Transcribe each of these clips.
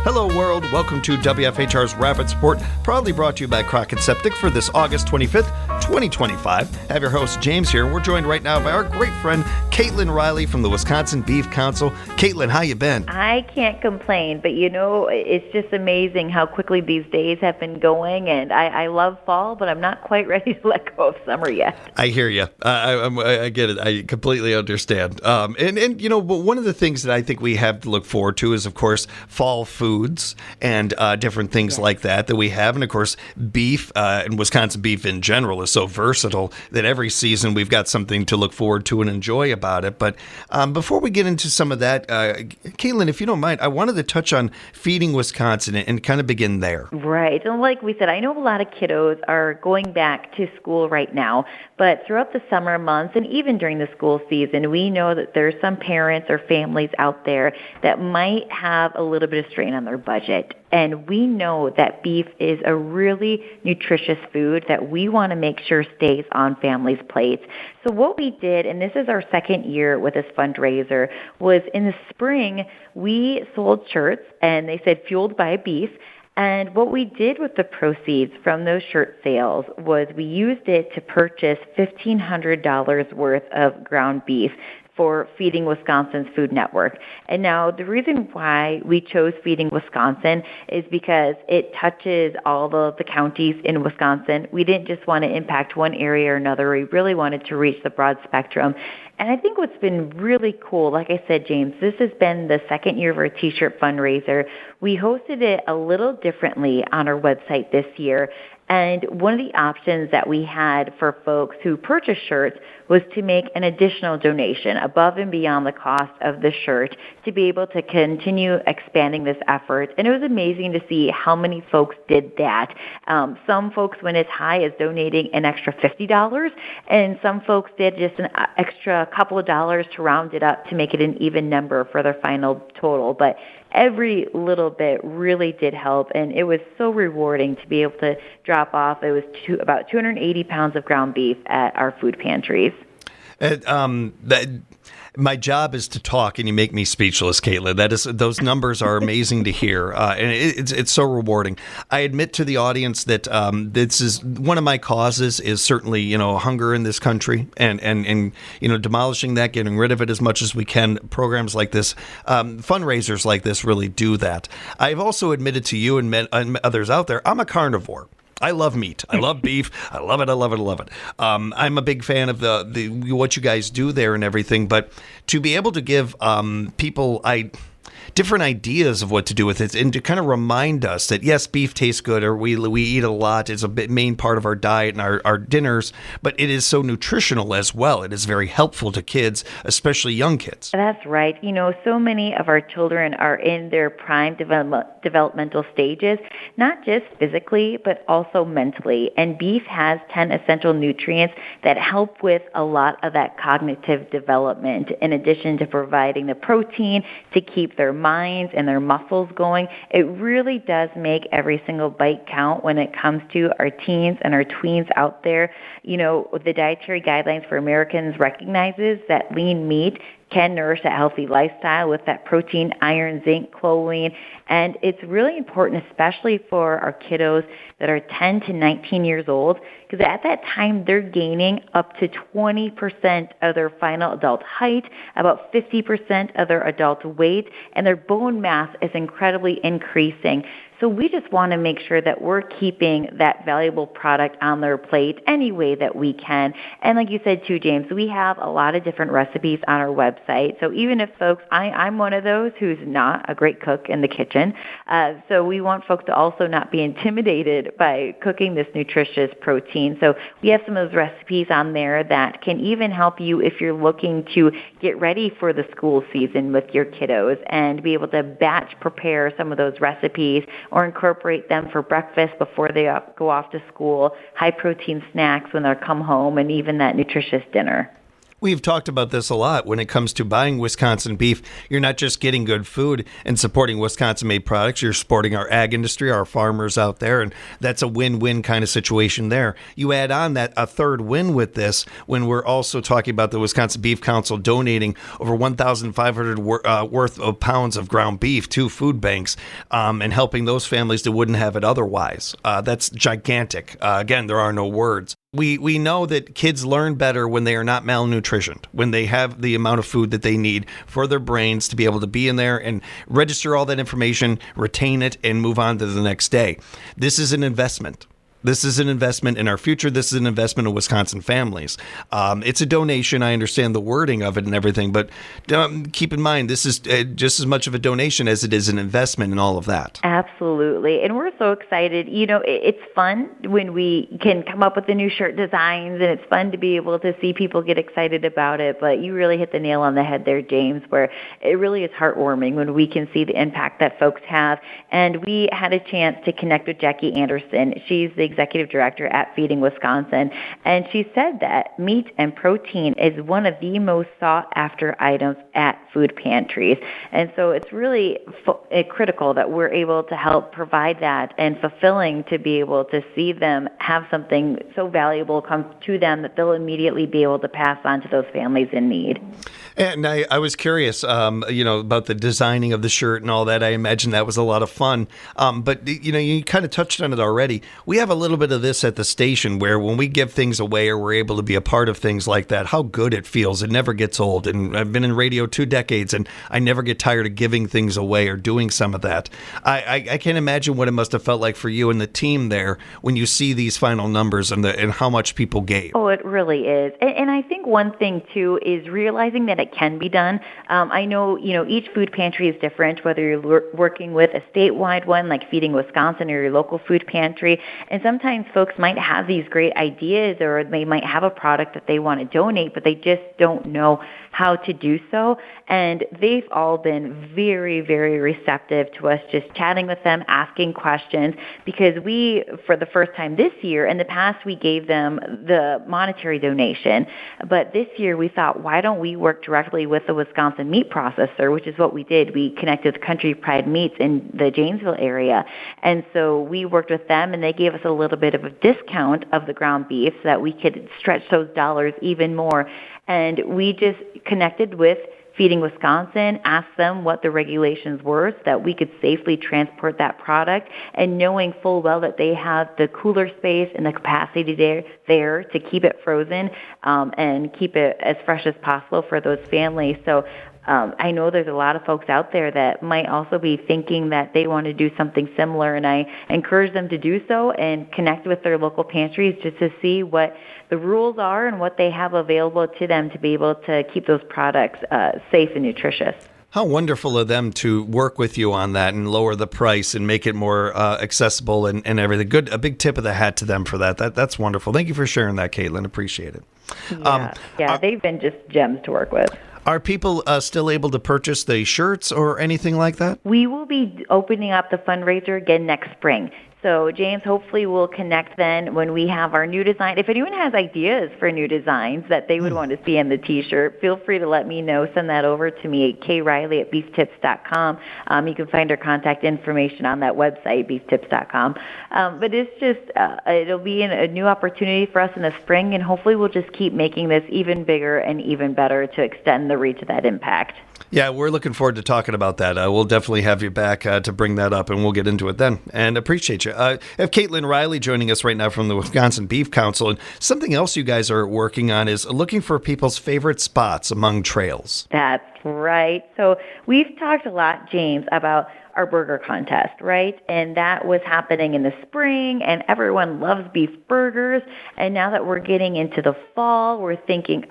Hello, world. Welcome to WFHR's Rapid Support, proudly brought to you by Crockett Septic for this August 25th, 2025. I have your host, James, here, and we're joined right now by our great friend, Caitlin Riley from the Wisconsin Beef Council. Caitlin, how you been? I can't complain, but it's just amazing how quickly these days have been going, and I love fall, but I'm not quite ready to let go of summer yet. I hear you. I get it. I completely understand. But one of the things that I think we have to look forward to is, of course, fall foods and different things like that we have. And, of course, beef and Wisconsin beef in general is so versatile that every season we've got something to look forward to and enjoy about it. But before we get into some of that, Caitlin, if you don't mind, I wanted to touch on Feeding Wisconsin and kind of begin there. Right. And like we said, I know a lot of kiddos are going back to school right now, but throughout the summer months and even during the school season, we know that there's some parents or families out there that might have a little bit of strain on their budget. And we know that beef is a really nutritious food that we want to make sure stays on families' plates. So what we did, and this is our second year with this fundraiser, was in the spring, we sold shirts, and they said fueled by beef. And what we did with the proceeds from those shirt sales was we used it to purchase $1,500 worth of ground beef for Feeding Wisconsin's Food Network. And now the reason why we chose Feeding Wisconsin is because it touches all the counties in Wisconsin. We didn't just want to impact one area or another. We really wanted to reach the broad spectrum. And I think what's been really cool, like I said, James, this has been the second year of our T-shirt fundraiser. We hosted it a little differently on our website this year. And one of the options that we had for folks who purchased shirts was to make an additional donation above and beyond the cost of the shirt to be able to continue expanding this effort. And it was amazing to see how many folks did that. Some folks went as high as donating an extra $50, and some folks did just an extra couple of dollars to round it up to make it an even number for their final total. But every little bit really did help, and it was so rewarding to be able to drop off. It was about 280 pounds of ground beef at our food pantries. My job is to talk, and you make me speechless, Caitlin. Those numbers are amazing to hear, and it's so rewarding. I admit to the audience that this is one of my causes is certainly hunger in this country, and demolishing that, getting rid of it as much as we can. Programs like this, fundraisers like this, really do that. I've also admitted to you and others out there, I'm a carnivore. I love meat. I love beef. I love it. I love it. I love it. I'm a big fan of the what you guys do there and everything. But to be able to give people different ideas of what to do with it, and to kind of remind us that yes, beef tastes good, or we eat a lot. It's a main part of our diet and our dinners, but it is so nutritional as well. It is very helpful to kids, especially young kids. That's right. So many of our children are in their prime developmental stages, not just physically, but also mentally. And beef has 10 essential nutrients that help with a lot of that cognitive development, in addition to providing the protein to keep their minds and their muscles going. It really does make every single bite count when it comes to our teens and our tweens out there. The Dietary Guidelines for Americans recognizes that lean meat can nourish a healthy lifestyle with that protein, iron, zinc, choline. And it's really important, especially for our kiddos that are 10 to 19 years old, because at that time they're gaining up to 20% of their final adult height, about 50% of their adult weight, and their bone mass is incredibly increasing. So we just want to make sure that we're keeping that valuable product on their plate any way that we can. And like you said too, James, we have a lot of different recipes on our website. So even if folks, I'm one of those who's not a great cook in the kitchen. So we want folks to also not be intimidated by cooking this nutritious protein. So we have some of those recipes on there that can even help you if you're looking to get ready for the school season with your kiddos and be able to batch prepare some of those recipes or incorporate them for breakfast before they go off to school, high-protein snacks when they come home, and even that nutritious dinner. We've talked about this a lot when it comes to buying Wisconsin beef. You're not just getting good food and supporting Wisconsin-made products. You're supporting our ag industry, our farmers out there, and that's a win-win kind of situation there. You add on that a third win with this when we're also talking about the Wisconsin Beef Council donating over 1,500 worth of pounds of ground beef to food banks and helping those families that wouldn't have it otherwise. That's gigantic. Again, there are no words. We know that kids learn better when they are not malnutritioned, when they have the amount of food that they need for their brains to be able to be in there and register all that information, retain it, and move on to the next day. This is an investment. This is an investment in our future. This is an investment in Wisconsin families. It's a donation. I understand the wording of it and everything, but keep in mind, this is just as much of a donation as it is an investment in all of that. Absolutely. And we're so excited. You know, it's fun when we can come up with the new shirt designs, and it's fun to be able to see people get excited about it. But you really hit the nail on the head there, James, where it really is heartwarming when we can see the impact that folks have. And we had a chance to connect with Jackie Anderson. She's the executive director at Feeding Wisconsin, and she said that meat and protein is one of the most sought after items at food pantries. And so it's really critical that we're able to help provide that, and fulfilling to be able to see them have something so valuable come to them that they'll immediately be able to pass on to those families in need. And I was curious, about the designing of the shirt and all that. I imagine that was a lot of fun. But, you kind of touched on it already. We have a little bit of this at the station where when we give things away or we're able to be a part of things like that, how good it feels. It never gets old. And I've been in radio 2 decades, and I never get tired of giving things away or doing some of that. I can't imagine what it must have felt like for you and the team there when you see these final numbers and how much people gave. Oh, it really is. And I think one thing, too, is realizing that it can be done. I know, each food pantry is different, whether you're working with a statewide one like Feeding Wisconsin or your local food pantry. And sometimes folks might have these great ideas, or they might have a product that they want to donate, but they just don't know how to do so. And they've all been very, very receptive to us just chatting with them, asking questions, because we, for the first time this year, in the past we gave them the monetary donation, but this year we thought, why don't we work directly with the Wisconsin meat processor, which is what we did. We connected with Country Pride Meats in the Janesville area, and so we worked with them, and they gave us a little bit of a discount of the ground beef so that we could stretch those dollars even more. And we just connected with Feeding Wisconsin, asked them what the regulations were so that we could safely transport that product, and knowing full well that they have the cooler space and the capacity there to keep it frozen and keep it as fresh as possible for those families. So I know there's a lot of folks out there that might also be thinking that they want to do something similar, and I encourage them to do so and connect with their local pantries just to see what the rules are and what they have available to them to be able to keep those products safe and nutritious. How wonderful of them to work with you on that and lower the price and make it more accessible and everything. Good, a big tip of the hat to them for that. That's wonderful. Thank you for sharing that, Caitlin. Appreciate it. They've been just gems to work with. Are people still able to purchase the shirts or anything like that? We will be opening up the fundraiser again next spring. So, James, hopefully we'll connect then when we have our new design. If anyone has ideas for new designs that they would want to see in the T-shirt, feel free to let me know. Send that over to me at kriley@beeftips.com. You can find our contact information on that website, beeftips.com. But it's just, it'll be a new opportunity for us in the spring, and hopefully we'll just keep making this even bigger and even better to extend the reach of that impact. Yeah, we're looking forward to talking about that. We'll definitely have you back to bring that up, and we'll get into it then. And appreciate you. I have Caitlin Riley joining us right now from the Wisconsin Beef Council. And something else you guys are working on is looking for people's favorite spots among trails. That's right. So we've talked a lot, James, about our burger contest, right? And that was happening in the spring, and everyone loves beef burgers. And now that we're getting into the fall, we're thinking,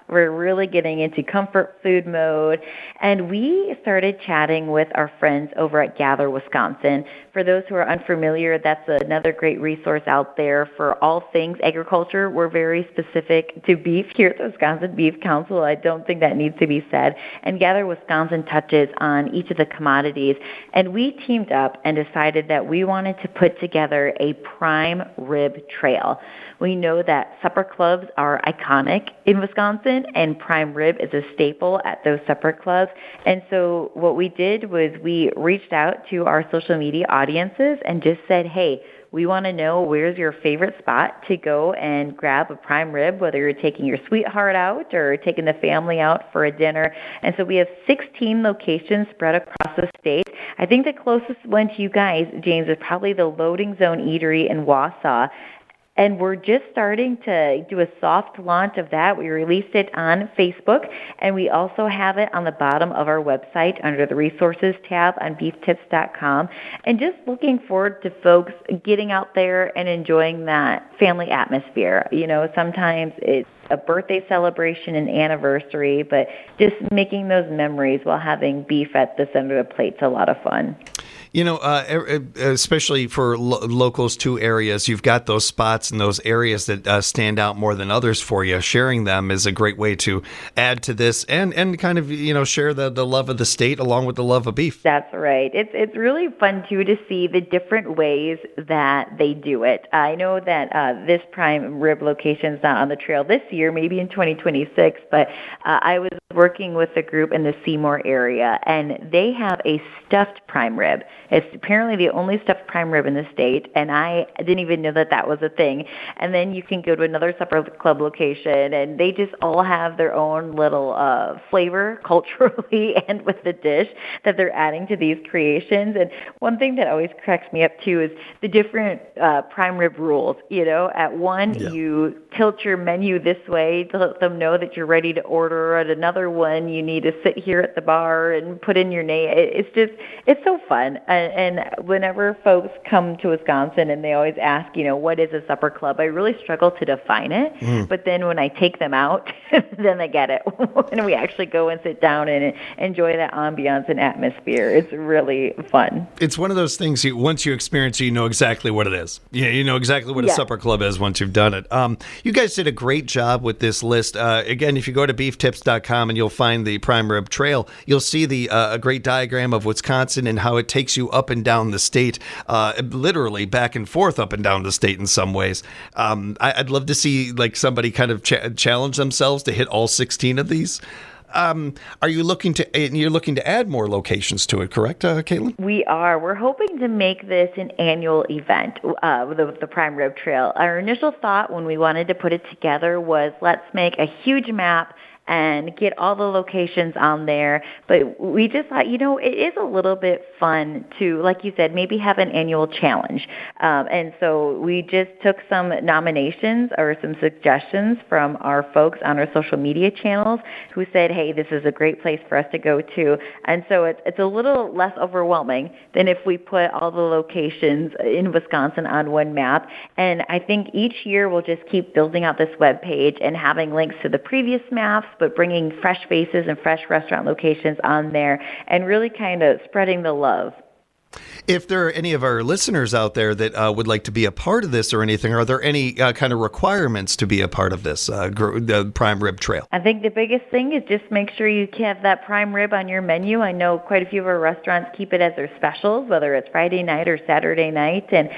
we're really getting into comfort food mode. And we started chatting with our friends over at Gather Wisconsin. For those who are unfamiliar, that's another great resource out there for all things agriculture. We're very specific to beef here at the Wisconsin Beef Council. I don't think that needs to be said. and gather Wisconsin touches on each of the commodities. And we teamed up and decided that we wanted to put together a prime rib trail. We know that supper clubs are iconic in Wisconsin, and prime rib is a staple at those supper clubs. And so what we did was we reached out to our social media audiences and just said, hey, we want to know where's your favorite spot to go and grab a prime rib, whether you're taking your sweetheart out or taking the family out for a dinner. And so we have 16 locations spread across the state. I think the closest one to you guys, James, is probably the Loading Zone Eatery in Wausau. And we're just starting to do a soft launch of that. We released it on Facebook, and we also have it on the bottom of our website under the Resources tab on beeftips.com. And just looking forward to folks getting out there and enjoying that family atmosphere. You know, sometimes it's a birthday celebration and anniversary, but just making those memories while having beef at the center of the plate is a lot of fun. You know, especially for locals to areas, you've got those spots and those areas that stand out more than others for you. Sharing them is a great way to add to this and kind of, you know, share the love of the state along with the love of beef. That's right. It's really fun, too, to see the different ways that they do it. I know that this prime rib location is not on the trail this year, maybe in 2026, but I was working with a group in the Seymour area, and they have a stuffed prime rib. It's apparently the only stuffed prime rib in the state, and I didn't even know that that was a thing. And then you can go to another supper club location, and they just all have their own little flavor culturally and with the dish that they're adding to these creations. And one thing that always cracks me up, too, is the different prime rib rules. You know, at one, you tilt your menu this way to let them know that you're ready to order. At another one, you need to sit here at the bar and put in your name. It's so fun. And whenever folks come to Wisconsin and they always ask, you know, what is a supper club, I really struggle to define it. But then when I take them out, then they get it. When we actually go and sit down and enjoy that ambiance and atmosphere, it's really fun. It's one of those things, once you experience it, you know exactly what it is. You know exactly what a supper club is once you've done it. You guys did a great job with this list. Again, if you go to beeftips.com and you'll find the prime rib trail, you'll see a great diagram of Wisconsin and how it takes you up and down the state, literally back and forth up and down the state in some ways. I'd love to see like somebody kind of challenge themselves to hit all 16 of these. Are you looking to add more locations to it, correct, Caitlin? We are. We're hoping to make this an annual event, the Prime Rib Trail. Our initial thought when we wanted to put it together was let's make a huge map and get all the locations on there. But we just thought, you know, it is a little bit fun to, like you said, maybe have an annual challenge. And so we just took some nominations or some suggestions from our folks on our social media channels who said, hey, this is a great place for us to go to. And so it's a little less overwhelming than if we put all the locations in Wisconsin on one map. And I think each year we'll just keep building out this webpage and having links to the previous maps, but bringing fresh faces and fresh restaurant locations on there and really kind of spreading the love. If there are any of our listeners out there that would like to be a part of this or anything, are there any kind of requirements to be a part of this, the prime rib trail? I think the biggest thing is just make sure you have that prime rib on your menu. I know quite a few of our restaurants keep it as their specials, whether it's Friday night or Saturday night, and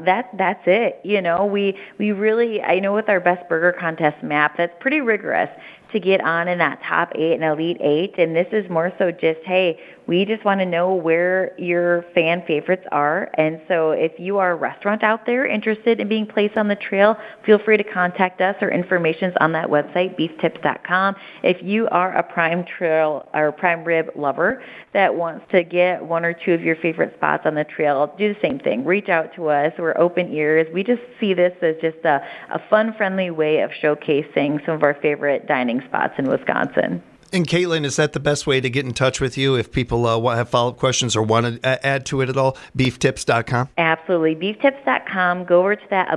that's it. You know, we really, I know with our Best Burger Contest map, that's pretty rigorous to get on in that top 8 and Elite 8, and this is more so just, hey, we just want to know where your fan favorites are. And so if you are a restaurant out there interested in being placed on the trail, feel free to contact us. Our information's on that website, beeftips.com. If you are a prime trail or prime rib lover that wants to get one or two of your favorite spots on the trail, do the same thing. Reach out to us. We're open ears. We just see this as just a fun, friendly way of showcasing some of our favorite dining spots in Wisconsin. And Caitlin, is that the best way to get in touch with you if people have follow-up questions or want to add to it at all? Beeftips.com? Absolutely. Beeftips.com. Go over to that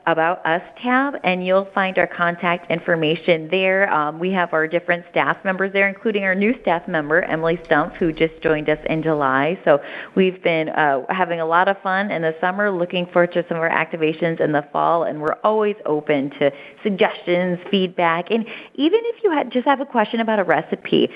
About Us tab, and you'll find our contact information there. We have our different staff members there, including our new staff member, Emily Stumpf, who just joined us in July. So we've been having a lot of fun in the summer, looking forward to some of our activations in the fall, and we're always open to suggestions, feedback, and even if you just have a question about a recipe.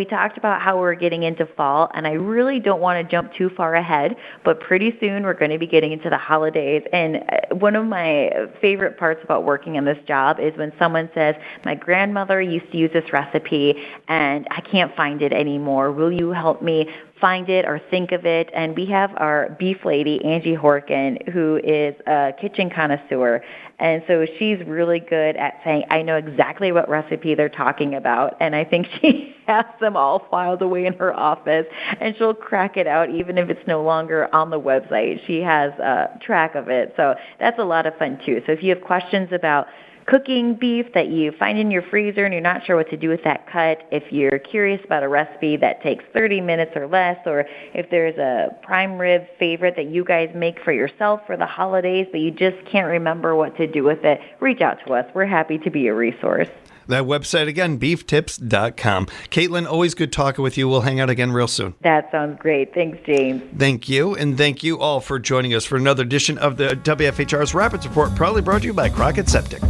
We talked about how we're getting into fall, and I really don't want to jump too far ahead, but pretty soon we're going to be getting into the holidays. And one of my favorite parts about working in this job is when someone says, my grandmother used to use this recipe and I can't find it anymore. Will you help me find it or think of it? And we have our beef lady, Angie Horkin, who is a kitchen connoisseur. And so she's really good at saying, I know exactly what recipe they're talking about. And I think she has them all filed away in her office. And she'll crack it out even if it's no longer on the website. She has track of it. So that's a lot of fun, too. So if you have questions about cooking beef that you find in your freezer and you're not sure what to do with that cut, if you're curious about a recipe that takes 30 minutes or less, or if there's a prime rib favorite that you guys make for yourself for the holidays but you just can't remember what to do with it, reach out to us. We're happy to be a resource. That website again, beeftips.com. Caitlin, always good talking with you. We'll hang out again real soon. That sounds great. Thanks, James. Thank you, and thank you all for joining us for another edition of the WFHR's Rapids Report, proudly brought to you by Crockett Septic.